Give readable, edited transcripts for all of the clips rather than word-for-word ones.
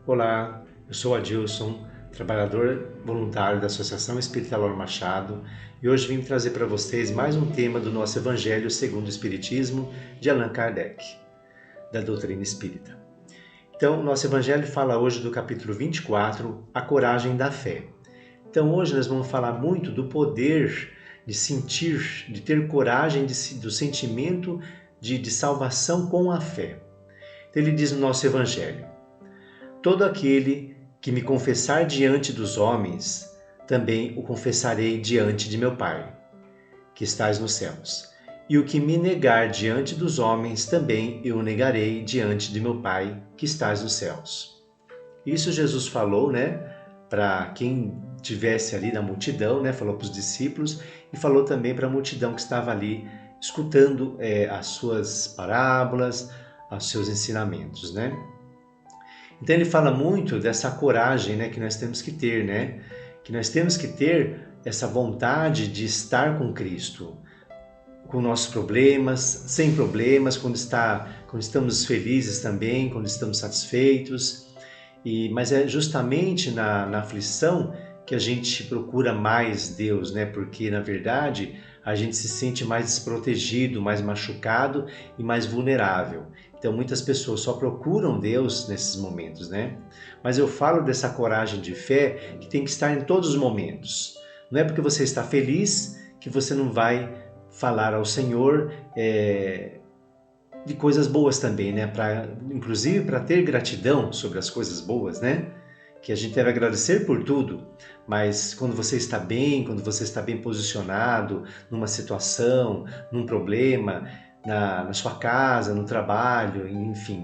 Olá, eu sou Adilson, trabalhador voluntário da Associação Espírita Lauro Machado, e hoje vim trazer para vocês mais um tema do nosso Evangelho segundo o Espiritismo de Allan Kardec, da doutrina espírita. Então, nosso Evangelho fala hoje do capítulo 24, a coragem da fé. Então, hoje nós vamos falar muito do poder de sentir, de ter coragem do sentimento de salvação com a fé. Então, ele diz no nosso Evangelho: todo aquele que me confessar diante dos homens, também o confessarei diante de meu Pai, que estás nos céus. E o que me negar diante dos homens, também eu negarei diante de meu Pai, que estás nos céus. Isso Jesus falou, para quem tivesse ali na multidão, falou para os discípulos e falou também para a multidão que estava ali escutando as suas parábolas, os seus ensinamentos, Então ele fala muito dessa coragem, que nós temos que ter, que nós temos que ter essa vontade de estar com Cristo, com nossos problemas, sem problemas, quando estamos felizes também, quando estamos satisfeitos. Mas é justamente na aflição que a gente procura mais Deus, Porque na verdade a gente se sente mais desprotegido, mais machucado e mais vulnerável. Então muitas pessoas só procuram Deus nesses momentos, Mas eu falo dessa coragem de fé que tem que estar em todos os momentos. Não é porque você está feliz que você não vai falar ao Senhor de coisas boas também, inclusive para ter gratidão sobre as coisas boas, Que a gente deve agradecer por tudo, mas quando você está bem, quando você está bem posicionado numa situação, num problema, na sua casa, no trabalho, enfim,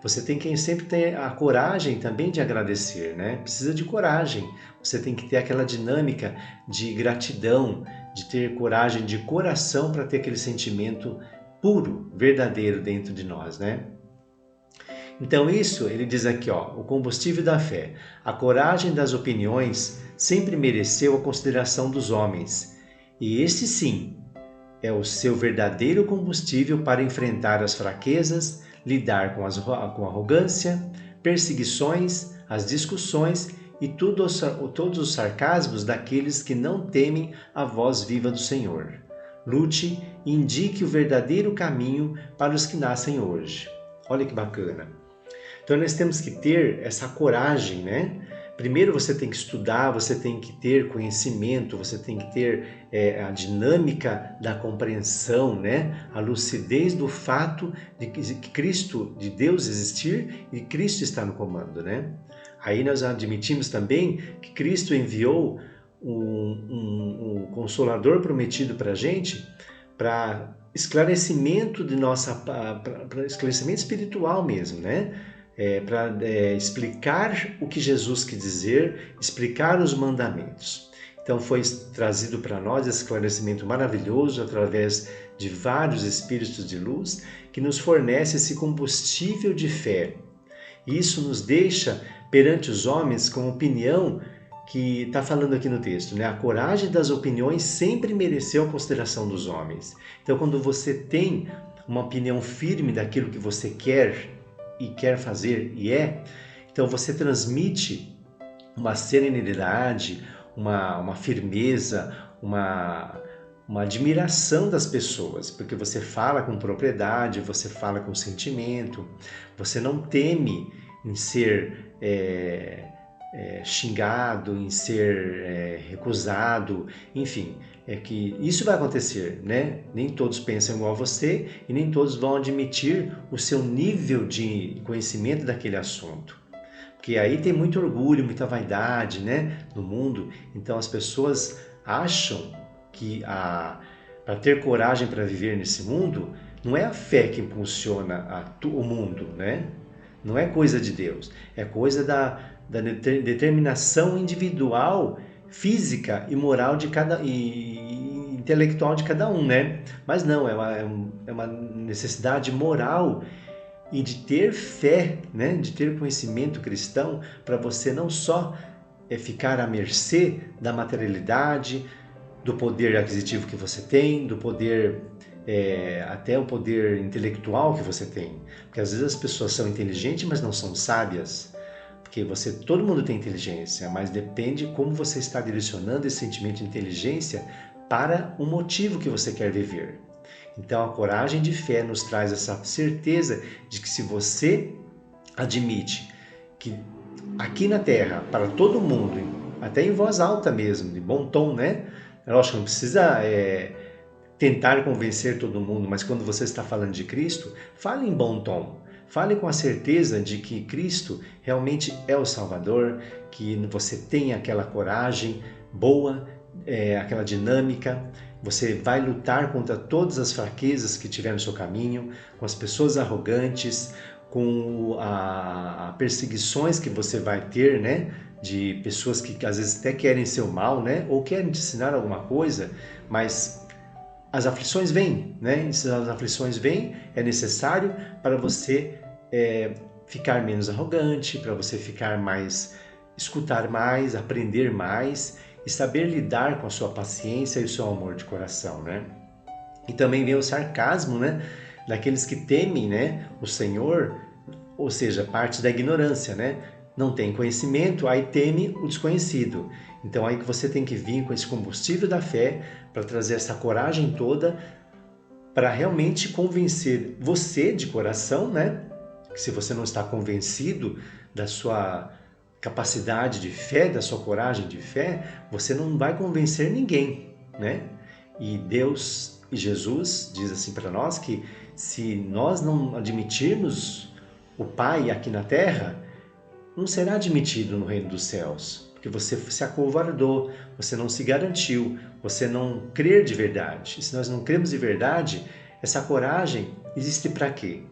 Você tem que sempre ter a coragem também de agradecer, Precisa de coragem. Você tem que ter aquela dinâmica de gratidão, de ter coragem de coração para ter aquele sentimento puro, verdadeiro dentro de nós, Então isso, ele diz aqui, o combustível da fé. A coragem das opiniões sempre mereceu a consideração dos homens. E este sim é o seu verdadeiro combustível para enfrentar as fraquezas, lidar com arrogância, perseguições, as discussões e todos os sarcasmos daqueles que não temem a voz viva do Senhor. Lute e indique o verdadeiro caminho para os que nascem hoje. Olha que bacana. Então nós temos que ter essa coragem, Primeiro você tem que estudar, você tem que ter conhecimento, você tem que ter a dinâmica da compreensão, A lucidez do fato de que Cristo, de Deus existir e Cristo está no comando, Aí nós admitimos também que Cristo enviou um Consolador prometido para a gente, para esclarecimento para esclarecimento espiritual mesmo, para explicar o que Jesus quis dizer, explicar os mandamentos. Então foi trazido para nós esse esclarecimento maravilhoso através de vários espíritos de luz que nos fornece esse combustível de fé. E isso nos deixa perante os homens com opinião que está falando aqui no texto, A coragem das opiniões sempre mereceu a consideração dos homens. Então quando você tem uma opinião firme daquilo que você quer e quer fazer então você transmite uma serenidade, uma firmeza, uma admiração das pessoas, porque você fala com propriedade, você fala com sentimento, você não teme em ser xingado, em ser recusado, enfim, é que isso vai acontecer, Nem todos pensam igual a você e nem todos vão admitir o seu nível de conhecimento daquele assunto. Porque aí tem muito orgulho, muita vaidade, no mundo. Então as pessoas acham que para ter coragem para viver nesse mundo, não é a fé que impulsiona o mundo, Não é coisa de Deus, é coisa da determinação individual, física e moral e intelectual de cada um, Mas não, é uma necessidade moral e de ter fé, De ter conhecimento cristão para você não só ficar à mercê da materialidade, do poder aquisitivo que você tem, do poder até o poder intelectual que você tem. Porque às vezes as pessoas são inteligentes, mas não são sábias. Porque todo mundo tem inteligência, mas depende como você está direcionando esse sentimento de inteligência para o motivo que você quer viver. Então a coragem de fé nos traz essa certeza de que se você admite que aqui na Terra, para todo mundo, até em voz alta mesmo, de bom tom, né? Lógico, não precisa tentar convencer todo mundo, mas quando você está falando de Cristo, fale em bom tom. Fale com a certeza de que Cristo realmente é o Salvador, que você tem aquela coragem boa, aquela dinâmica. Você vai lutar contra todas as fraquezas que tiver no seu caminho, com as pessoas arrogantes, com as perseguições que você vai ter, né? De pessoas que às vezes até querem seu mal, né? Ou querem te ensinar alguma coisa, mas as aflições vêm, né? E se as aflições vêm, é necessário para você ficar menos arrogante, para você escutar mais, aprender mais e saber lidar com a sua paciência e o seu amor de coração, né? E também vem o sarcasmo, né? Daqueles que temem, né? O Senhor, ou seja, parte da ignorância, né? Não tem conhecimento, aí teme o desconhecido. Então aí que você tem que vir com esse combustível da fé para trazer essa coragem toda para realmente convencer você de coração, né? Que se você não está convencido da sua capacidade de fé, da sua coragem de fé, você não vai convencer ninguém, né? E Deus e Jesus diz assim para nós que se nós não admitirmos o Pai aqui na terra, não será admitido no reino dos céus, porque você se acovardou, você não se garantiu, você não crer de verdade. E se nós não cremos de verdade, essa coragem existe para quê?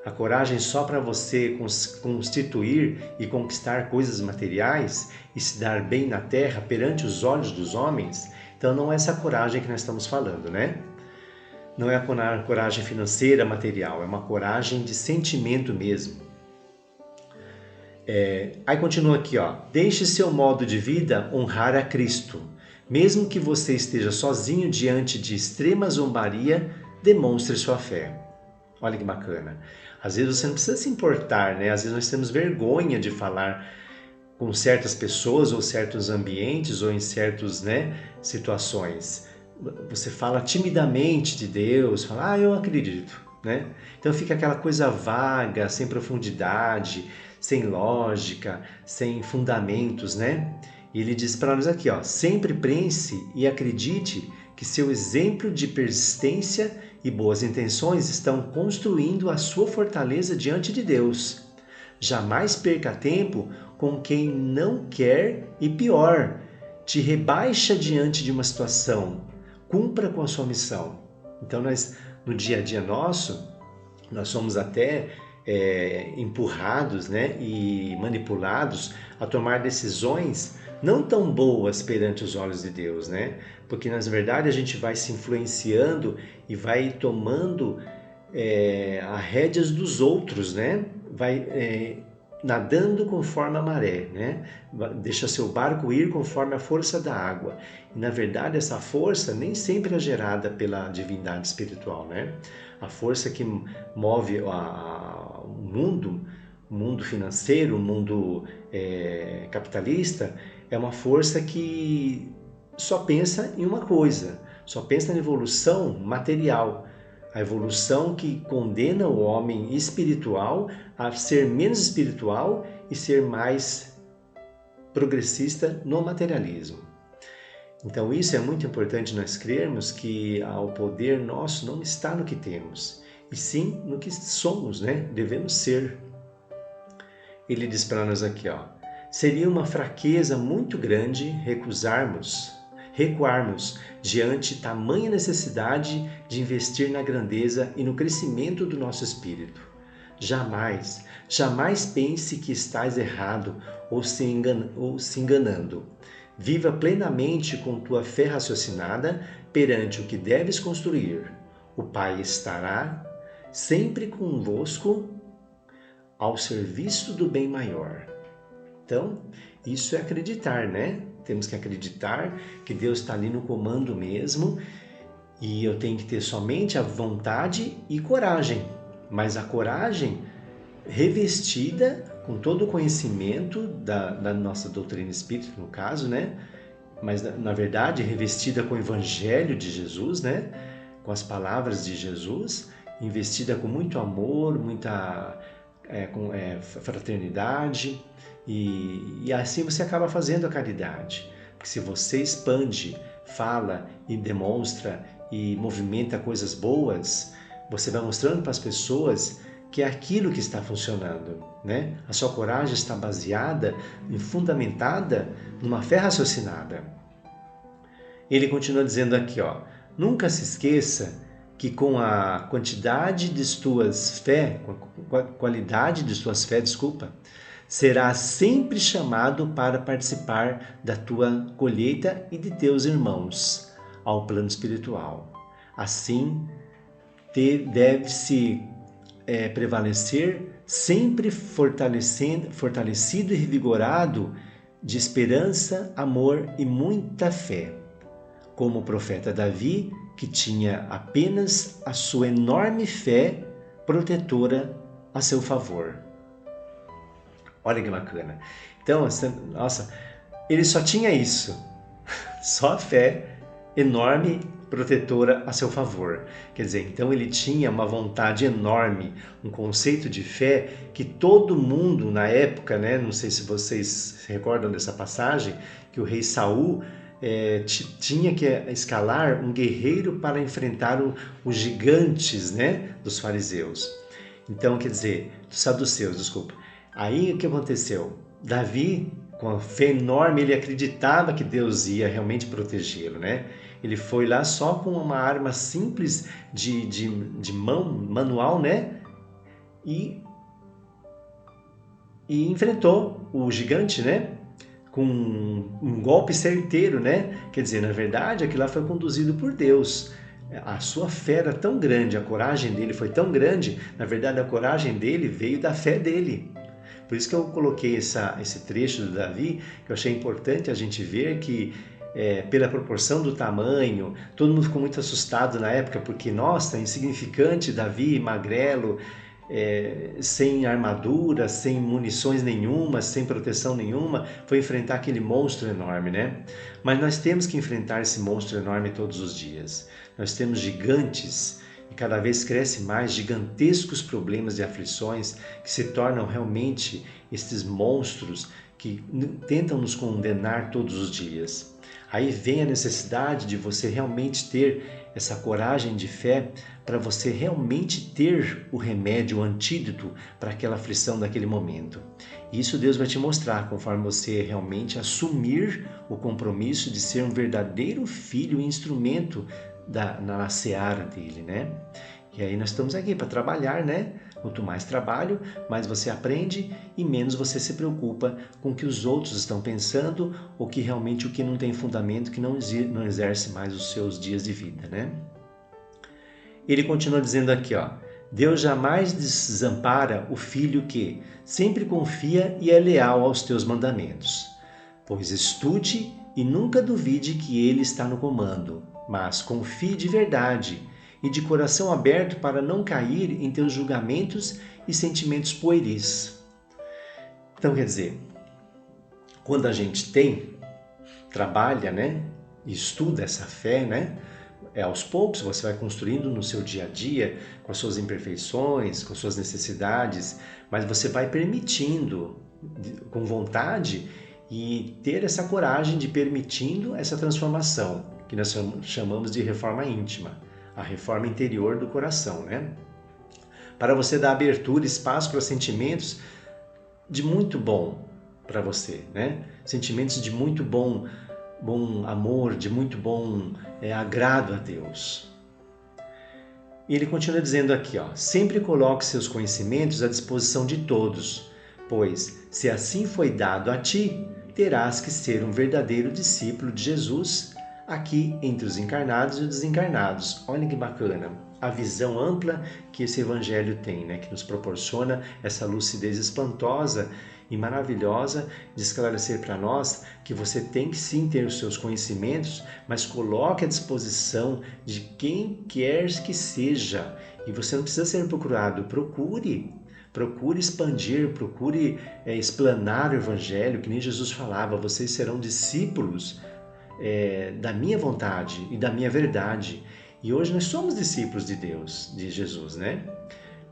A coragem só para você constituir e conquistar coisas materiais e se dar bem na terra perante os olhos dos homens? Então não é essa coragem que nós estamos falando, né? Não é a coragem financeira, material, é uma coragem de sentimento mesmo. Aí continua aqui, ó. Deixe seu modo de vida honrar a Cristo. Mesmo que você esteja sozinho diante de extrema zombaria, demonstre sua fé. Olha que bacana. Às vezes você não precisa se importar, né? Às vezes nós temos vergonha de falar com certas pessoas ou certos ambientes ou em certas, né, situações. Você fala timidamente de Deus, fala, eu acredito, né? Então fica aquela coisa vaga, sem profundidade, sem lógica, sem fundamentos, né? E ele diz para nós aqui, ó, sempre pense e acredite que seu exemplo de persistência e boas intenções estão construindo a sua fortaleza diante de Deus. Jamais perca tempo com quem não quer e pior, te rebaixa diante de uma situação. Cumpra com a sua missão. Então nós, no dia a dia nosso, nós somos até empurrados, né, e manipulados a tomar decisões não tão boas perante os olhos de Deus, né? Porque na verdade a gente vai se influenciando e vai tomando as rédeas dos outros, né? Vai nadando conforme a maré, né? Deixa seu barco ir conforme a força da água. E na verdade essa força nem sempre é gerada pela divindade espiritual, né? A força que move o mundo financeiro, o mundo capitalista, é uma força que só pensa em uma coisa, só pensa na evolução material, a evolução que condena o homem espiritual a ser menos espiritual e ser mais progressista no materialismo. Então isso é muito importante nós crermos que o poder nosso não está no que temos, e sim no que somos, né? Devemos ser. Ele diz para nós aqui, ó, seria uma fraqueza muito grande recuarmos diante tamanha necessidade de investir na grandeza e no crescimento do nosso espírito. Jamais pense que estás errado ou se enganando. Viva plenamente com tua fé raciocinada perante o que deves construir. O Pai estará sempre convosco ao serviço do bem maior. Então, isso é acreditar, né? Temos que acreditar que Deus está ali no comando mesmo e eu tenho que ter somente a vontade e coragem, mas a coragem revestida com todo o conhecimento da nossa doutrina espírita, no caso, né? Mas na verdade revestida com o Evangelho de Jesus, né? Com as palavras de Jesus, investida com muito amor, muita fraternidade, e assim você acaba fazendo a caridade. Porque se você expande, fala e demonstra e movimenta coisas boas, você vai mostrando para as pessoas que é aquilo que está funcionando, né? A sua coragem está baseada e fundamentada numa fé raciocinada. Ele continua dizendo aqui, ó, nunca se esqueça que com a qualidade de suas fé, será sempre chamado para participar da tua colheita e de teus irmãos ao plano espiritual. Assim, deve-se prevalecer sempre fortalecido e revigorado de esperança, amor e muita fé, como o profeta Davi, que tinha apenas a sua enorme fé protetora a seu favor. Olha que bacana. Então, nossa, ele só tinha isso, só a fé enorme protetora a seu favor. Quer dizer, então ele tinha uma vontade enorme, um conceito de fé que todo mundo na época, né? Não sei se vocês se recordam dessa passagem, que o rei Saul tinha que escalar um guerreiro para enfrentar os gigantes, né, dos fariseus. Então, quer dizer, dos saduceus, desculpa. Aí o que aconteceu? Davi, com a fé enorme, ele acreditava que Deus ia realmente protegê-lo, né? Ele foi lá só com uma arma simples de mão, manual, né? E enfrentou o gigante, né? Com um golpe certeiro, né? Quer dizer, na verdade, aquilo lá foi conduzido por Deus. A sua fé era tão grande, a coragem dele foi tão grande, na verdade a coragem dele veio da fé dele. Por isso que eu coloquei esse trecho do Davi, que eu achei importante a gente ver que, pela proporção do tamanho, todo mundo ficou muito assustado na época, porque, nossa, insignificante Davi, magrelo, sem armadura, sem munições nenhuma, sem proteção nenhuma, foi enfrentar aquele monstro enorme, né? Mas nós temos que enfrentar esse monstro enorme todos os dias. Nós temos gigantes e cada vez cresce mais gigantescos problemas e aflições que se tornam realmente estes monstros que tentam nos condenar todos os dias. Aí vem a necessidade de você realmente ter essa coragem de fé para você realmente ter o remédio, o antídoto para aquela aflição daquele momento. Isso Deus vai te mostrar conforme você realmente assumir o compromisso de ser um verdadeiro filho e instrumento na seara dele, né? E aí nós estamos aqui para trabalhar, né? Quanto mais trabalho, mais você aprende e menos você se preocupa com o que os outros estão pensando ou que realmente o que não tem fundamento, que não exerce mais os seus dias de vida, né? Ele continua dizendo aqui, ó, Deus jamais desampara o filho que sempre confia e é leal aos teus mandamentos. Pois estude e nunca duvide que ele está no comando, mas confie de verdade e de coração aberto para não cair em teus julgamentos e sentimentos pueris. Então, quer dizer, quando a gente trabalha, né, e estuda essa fé, né, aos poucos você vai construindo no seu dia a dia, com as suas imperfeições, com as suas necessidades, mas você vai permitindo, com vontade, e ter essa coragem de permitindo essa transformação, que nós chamamos de reforma íntima, a reforma interior do coração, né? Para você dar abertura, espaço para sentimentos de muito bom para você, né? Sentimentos de muito bom amor, de muito bom agrado a Deus. E ele continua dizendo aqui, ó, sempre coloque seus conhecimentos à disposição de todos, pois, se assim foi dado a ti, terás que ser um verdadeiro discípulo de Jesus aqui entre os encarnados e os desencarnados. Olha que bacana a visão ampla que esse evangelho tem, né? Que nos proporciona essa lucidez espantosa e maravilhosa de esclarecer para nós que você tem que sim ter os seus conhecimentos, mas coloque à disposição de quem quer que seja. E você não precisa ser procurado, procure. Procure expandir, procure explanar o Evangelho, que nem Jesus falava, vocês serão discípulos da minha vontade e da minha verdade. E hoje nós somos discípulos de Deus, de Jesus, né?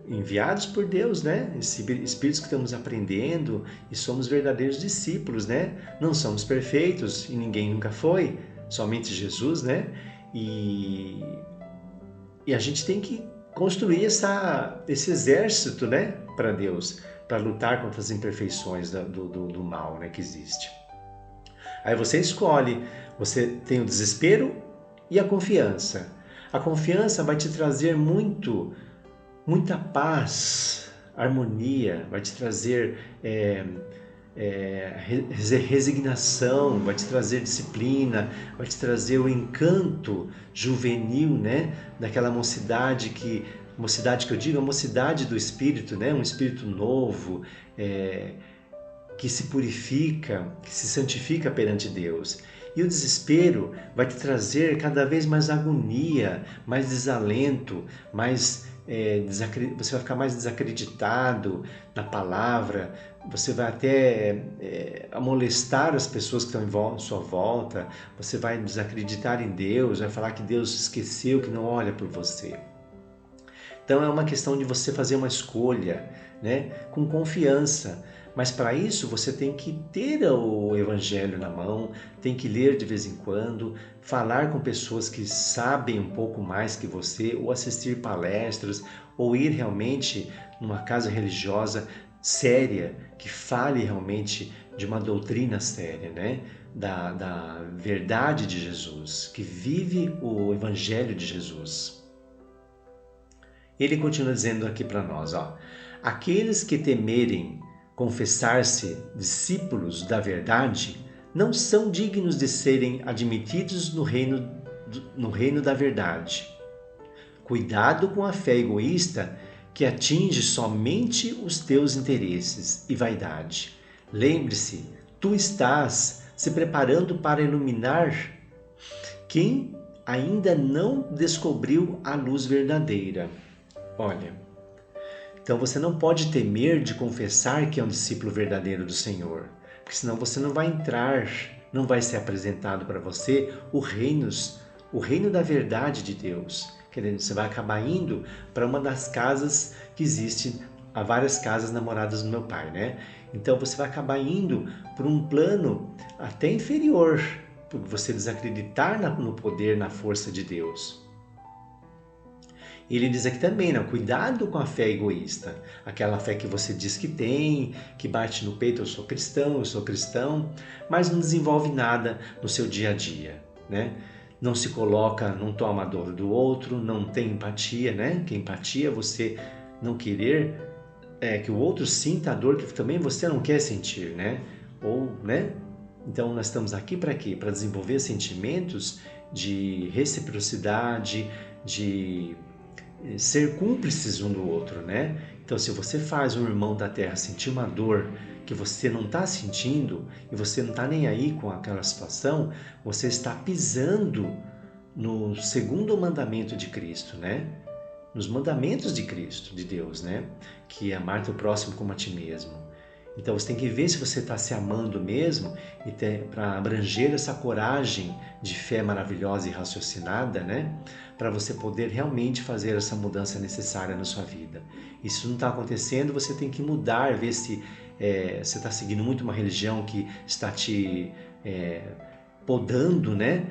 Enviados por Deus, né? Espíritos que estamos aprendendo e somos verdadeiros discípulos, né? Não somos perfeitos e ninguém nunca foi, somente Jesus, né? E a gente tem que construir esse exército, né? Para Deus, para lutar contra as imperfeições do mal, né? Que existe. Aí você escolhe, você tem o desespero e a confiança. A confiança vai te trazer muita paz, harmonia, vai te trazer resignação, vai te trazer disciplina, vai te trazer o encanto juvenil, né? Daquela mocidade que eu digo, a mocidade do espírito, né? Um espírito novo, que se purifica, que se santifica perante Deus. E o desespero vai te trazer cada vez mais agonia, mais desalento, você vai ficar mais desacreditado na palavra, você vai até molestar as pessoas que estão em sua volta, você vai desacreditar em Deus, vai falar que Deus esqueceu, que não olha por você. Então é uma questão de você fazer uma escolha, né, com confiança. Mas para isso você tem que ter o Evangelho na mão, tem que ler de vez em quando, falar com pessoas que sabem um pouco mais que você, ou assistir palestras, ou ir realmente numa casa religiosa séria, que fale realmente de uma doutrina séria, né? Da verdade de Jesus, que vive o Evangelho de Jesus. Ele continua dizendo aqui para nós, ó, aqueles que temerem confessar-se discípulos da verdade não são dignos de serem admitidos no reino da verdade. Cuidado com a fé egoísta que atinge somente os teus interesses e vaidade. Lembre-se, tu estás se preparando para iluminar quem ainda não descobriu a luz verdadeira. Olha, então você não pode temer de confessar que é um discípulo verdadeiro do Senhor, porque senão você não vai entrar, não vai ser apresentado para você o reino da verdade de Deus. Querendo, você vai acabar indo para uma das casas que existem, há várias casas na morada do meu pai, né? Então você vai acabar indo para um plano até inferior, por você desacreditar no poder, na força de Deus. Ele diz aqui também, não, cuidado com a fé egoísta, aquela fé que você diz que tem, que bate no peito, eu sou cristão, mas não desenvolve nada no seu dia a dia, né? Não se coloca, não toma a dor do outro, não tem empatia, né? Que empatia é você não querer que o outro sinta a dor que também você não quer sentir, né? Ou, né? Então nós estamos aqui para quê? Para desenvolver sentimentos de reciprocidade, de ser cúmplices um do outro, né? Então, se você faz um irmão da terra sentir uma dor que você não está sentindo e você não está nem aí com aquela situação, você está pisando no segundo mandamento de Cristo, né? Nos mandamentos de Cristo, de Deus, né? Que é amar teu próximo como a ti mesmo. Então você tem que ver se você está se amando mesmo e para abranger essa coragem de fé maravilhosa e raciocinada, né? Para você poder realmente fazer essa mudança necessária na sua vida. E se não está acontecendo, você tem que mudar, ver se você está seguindo muito uma religião que está te podando, né?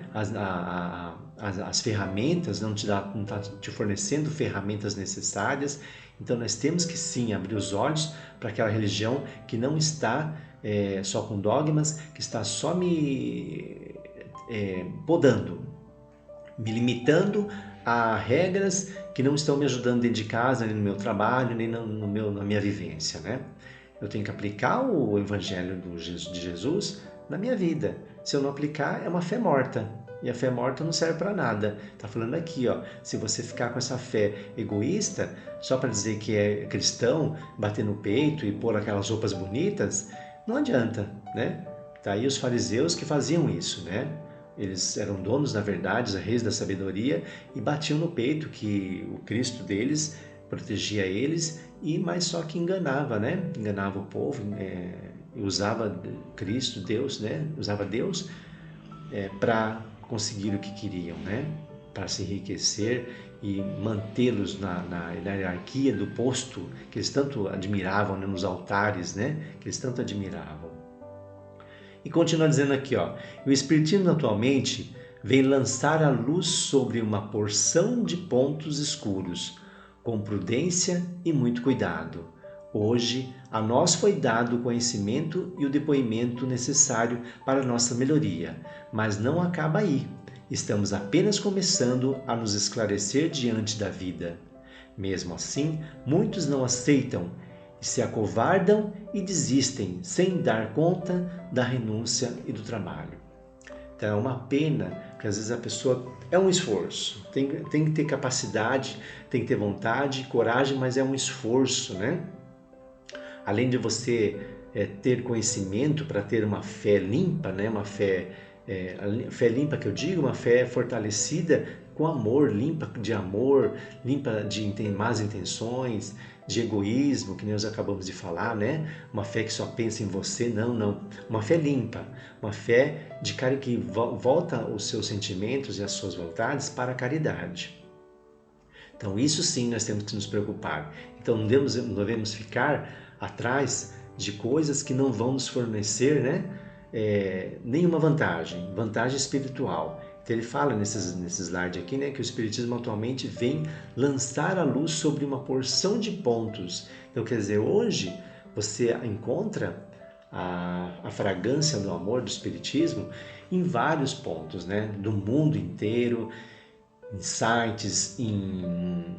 As ferramentas, não está te fornecendo ferramentas necessárias. Então nós temos que sim abrir os olhos para aquela religião que não está só com dogmas, que está só me podando, me limitando a regras que não estão me ajudando dentro de casa, nem no meu trabalho, nem na minha vivência, né? Eu tenho que aplicar o Evangelho de Jesus na minha vida. Se eu não aplicar, é uma fé morta. E a fé morta não serve para nada. Está falando aqui, ó, se você ficar com essa fé egoísta, só para dizer que é cristão, bater no peito e pôr aquelas roupas bonitas, não adianta, né? Tá aí os fariseus que faziam isso, né? Eles eram donos da verdade, os reis da sabedoria, e batiam no peito que o Cristo deles protegia eles, mas só que enganava, né? Enganava o povo, usava Cristo, Deus, né? Usava Deus para conseguir o que queriam, né? Para se enriquecer e mantê-los na hierarquia do posto que eles tanto admiravam, né? Nos altares, né? Que eles tanto admiravam. E continua dizendo aqui, ó, o Espiritismo atualmente vem lançar a luz sobre uma porção de pontos escuros, com prudência e muito cuidado. Hoje, a nós foi dado o conhecimento e o depoimento necessário para a nossa melhoria, mas não acaba aí. Estamos apenas começando a nos esclarecer diante da vida. Mesmo assim, muitos não aceitam e se acovardam e desistem sem dar conta da renúncia e do trabalho. Então é uma pena, porque às vezes a pessoa é um esforço, tem que ter capacidade, tem que ter vontade, coragem, mas é um esforço, né? Além de você ter conhecimento para ter uma fé limpa, né? Uma fé limpa que eu digo, uma fé fortalecida com amor, limpa de amor, limpa de más intenções, de egoísmo, que nós acabamos de falar, né? Uma fé que só pensa em você, não. Uma fé limpa, uma fé de cara que volta os seus sentimentos e as suas vontades para a caridade. Então isso sim nós temos que nos preocupar. Então não devemos ficar atrás de coisas que não vão nos fornecer, né? Nenhuma vantagem espiritual. Então ele fala nesse slide aqui, né, que o Espiritismo atualmente vem lançar a luz sobre uma porção de pontos. Então quer dizer, hoje você encontra a fragrância do amor do Espiritismo em vários pontos, né, do mundo inteiro, em sites, em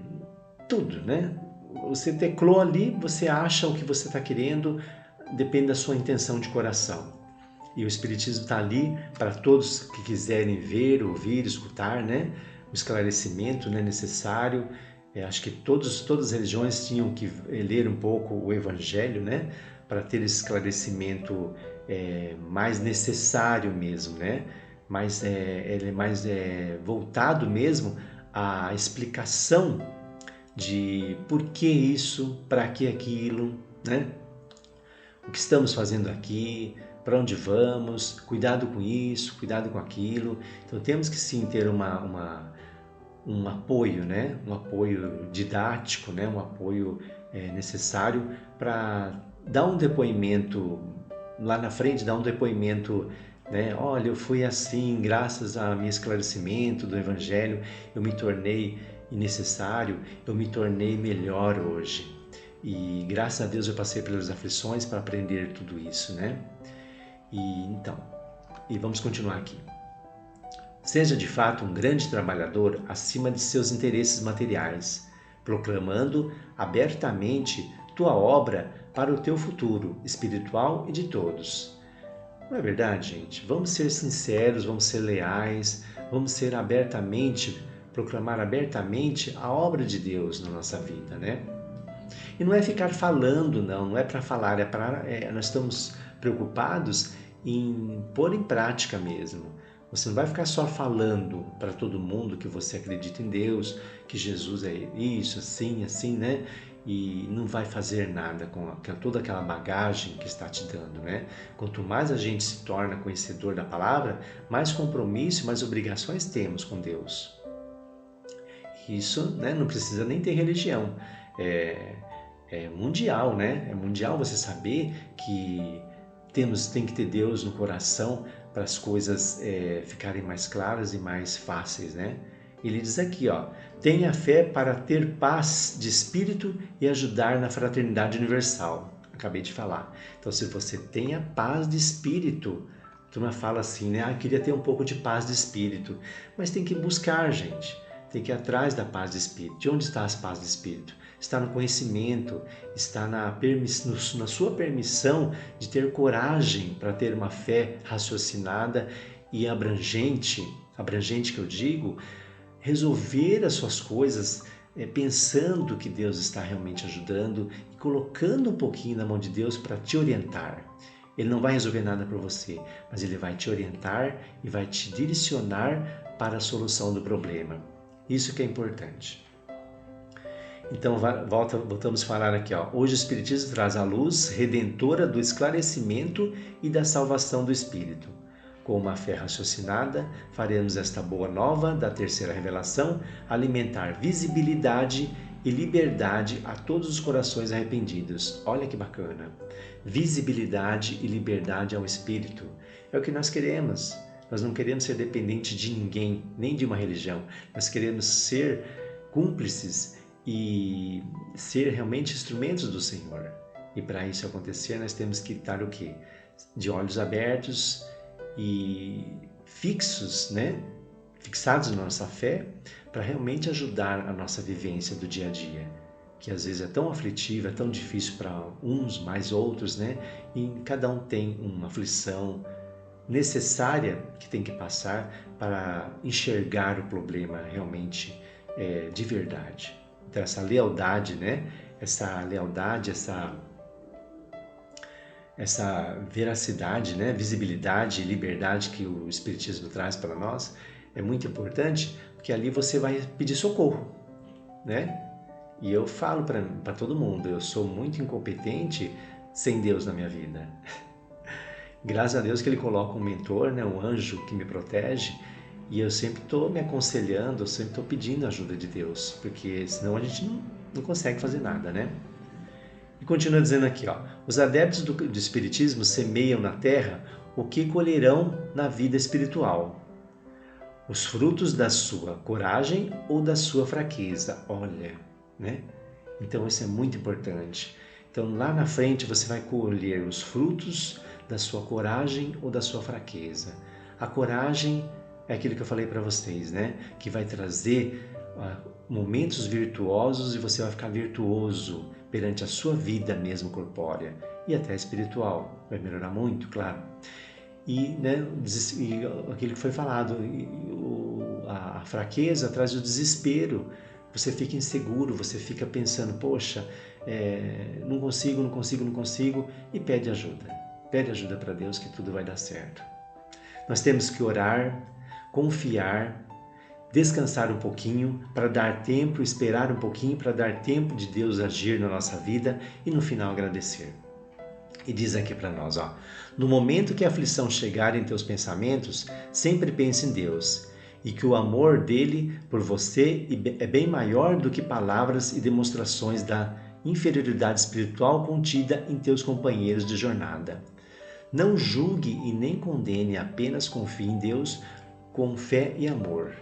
tudo, né? Você teclou ali, você acha o que você está querendo, depende da sua intenção de coração. E o Espiritismo está ali para todos que quiserem ver, ouvir, escutar, né? O esclarecimento, né, necessário. Acho que todas as religiões tinham que ler um pouco o Evangelho, né? Para ter esse esclarecimento mais necessário mesmo, né? Ele é mais voltado mesmo à explicação de por que isso, para que aquilo, né? O que estamos fazendo aqui, para onde vamos, cuidado com isso, cuidado com aquilo. Então temos que sim ter um apoio, né? Um apoio didático, né? Um apoio necessário para dar um depoimento lá na frente, dar um depoimento, né? Olha, eu fui assim, graças a meu esclarecimento do Evangelho, eu me tornei necessário, eu me tornei melhor hoje. E graças a Deus eu passei pelas aflições para aprender tudo isso, né? E vamos continuar aqui. Seja de fato um grande trabalhador acima de seus interesses materiais, proclamando abertamente tua obra para o teu futuro espiritual e de todos. Não é verdade, gente? Vamos ser sinceros, vamos ser leais, vamos ser proclamar abertamente a obra de Deus na nossa vida, né? E não é ficar falando, não é para falar, nós estamos preocupados em pôr em prática mesmo. Você não vai ficar só falando para todo mundo que você acredita em Deus, que Jesus é isso, assim, né? E não vai fazer nada com toda aquela bagagem que está te dando, né? Quanto mais a gente se torna conhecedor da palavra, mais compromisso, mais obrigações temos com Deus. Isso, né, não precisa nem ter religião. É mundial, né? É mundial você saber que tem que ter Deus no coração para as coisas ficarem mais claras e mais fáceis, né? Ele diz aqui, ó, tenha fé para ter paz de espírito e ajudar na fraternidade universal. Acabei de falar. Então, se você tem a paz de espírito, a turma fala assim, né? Queria ter um pouco de paz de espírito. Mas tem que buscar, gente. Tem que ir atrás da paz de espírito. De onde está a paz de espírito? Está no conhecimento, está na sua permissão de ter coragem para ter uma fé raciocinada e abrangente que eu digo, resolver as suas coisas pensando que Deus está realmente ajudando e colocando um pouquinho na mão de Deus para te orientar. Ele não vai resolver nada para você, mas ele vai te orientar e vai te direcionar para a solução do problema. Isso que é importante. Então voltamos a falar aqui, ó. Hoje o Espiritismo traz a luz redentora do esclarecimento e da salvação do espírito. Com uma fé raciocinada, faremos esta boa nova da terceira revelação alimentar visibilidade e liberdade a todos os corações arrependidos. Olha que bacana! Visibilidade e liberdade ao espírito. É o que nós queremos. Nós não queremos ser dependentes de ninguém, nem de uma religião. Nós queremos ser cúmplices e ser realmente instrumentos do Senhor. E para isso acontecer, nós temos que estar o quê? De olhos abertos e fixos, né? Fixados na nossa fé, para realmente ajudar a nossa vivência do dia a dia, que às vezes é tão aflitiva, é tão difícil para uns, mais outros, né? E cada um tem uma aflição necessária que tem que passar para enxergar o problema realmente de verdade. Então essa lealdade, né? Essa lealdade, essa veracidade, né? Visibilidade e liberdade que o Espiritismo traz para nós é muito importante, porque ali você vai pedir socorro, né? E eu falo para todo mundo, eu sou muito incompetente sem Deus na minha vida. Graças a Deus que Ele coloca um mentor, né? Um anjo que me protege, e eu sempre estou me aconselhando, eu sempre estou pedindo a ajuda de Deus, porque senão a gente não consegue fazer nada, né? E continua dizendo aqui, ó, os adeptos do Espiritismo semeiam na Terra o que colherão na vida espiritual. Os frutos da sua coragem ou da sua fraqueza. Olha, né? Então isso é muito importante. Então lá na frente você vai colher os frutos da sua coragem ou da sua fraqueza. A coragem é aquilo que eu falei para vocês, né? Que vai trazer momentos virtuosos e você vai ficar virtuoso perante a sua vida mesmo corpórea e até espiritual. Vai melhorar muito, claro. E, né, aquilo que foi falado, a fraqueza traz o desespero. Você fica inseguro, você fica pensando, poxa, não consigo, e pede ajuda. Pede ajuda para Deus que tudo vai dar certo. Nós temos que orar, confiar, descansar um pouquinho para dar tempo, esperar um pouquinho para dar tempo de Deus agir na nossa vida e no final agradecer. E diz aqui para nós, ó, no momento que a aflição chegar em teus pensamentos, sempre pense em Deus e que o amor dele por você é bem maior do que palavras e demonstrações da inferioridade espiritual contida em teus companheiros de jornada. Não julgue e nem condene, apenas confie em Deus com fé e amor.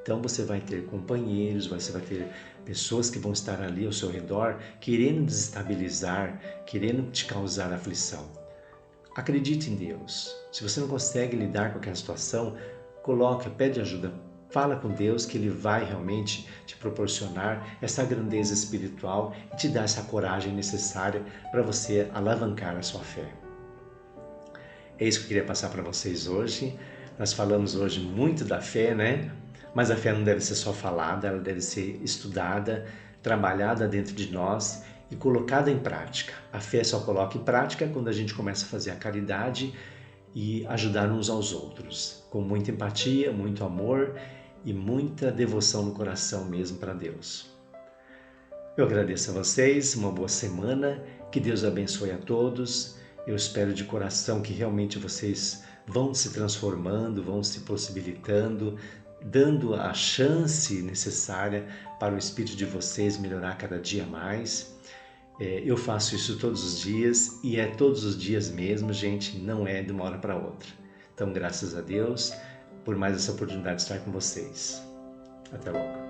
Então você vai ter companheiros, você vai ter pessoas que vão estar ali ao seu redor, querendo desestabilizar, querendo te causar aflição. Acredite em Deus. Se você não consegue lidar com aquela situação, pede ajuda. Fala com Deus que Ele vai realmente te proporcionar essa grandeza espiritual e te dar essa coragem necessária para você alavancar a sua fé. É isso que eu queria passar para vocês hoje. Nós falamos hoje muito da fé, né? Mas a fé não deve ser só falada, ela deve ser estudada, trabalhada dentro de nós e colocada em prática. A fé só coloca em prática quando a gente começa a fazer a caridade e ajudar uns aos outros, com muita empatia, muito amor e muita devoção no coração mesmo para Deus. Eu agradeço a vocês, uma boa semana, que Deus abençoe a todos. Eu espero de coração que realmente vocês vão se transformando, vão se possibilitando, dando a chance necessária para o espírito de vocês melhorar cada dia mais. Eu faço isso todos os dias e é todos os dias mesmo, gente, não é de uma hora para outra. Então, graças a Deus por mais essa oportunidade de estar com vocês. Até logo.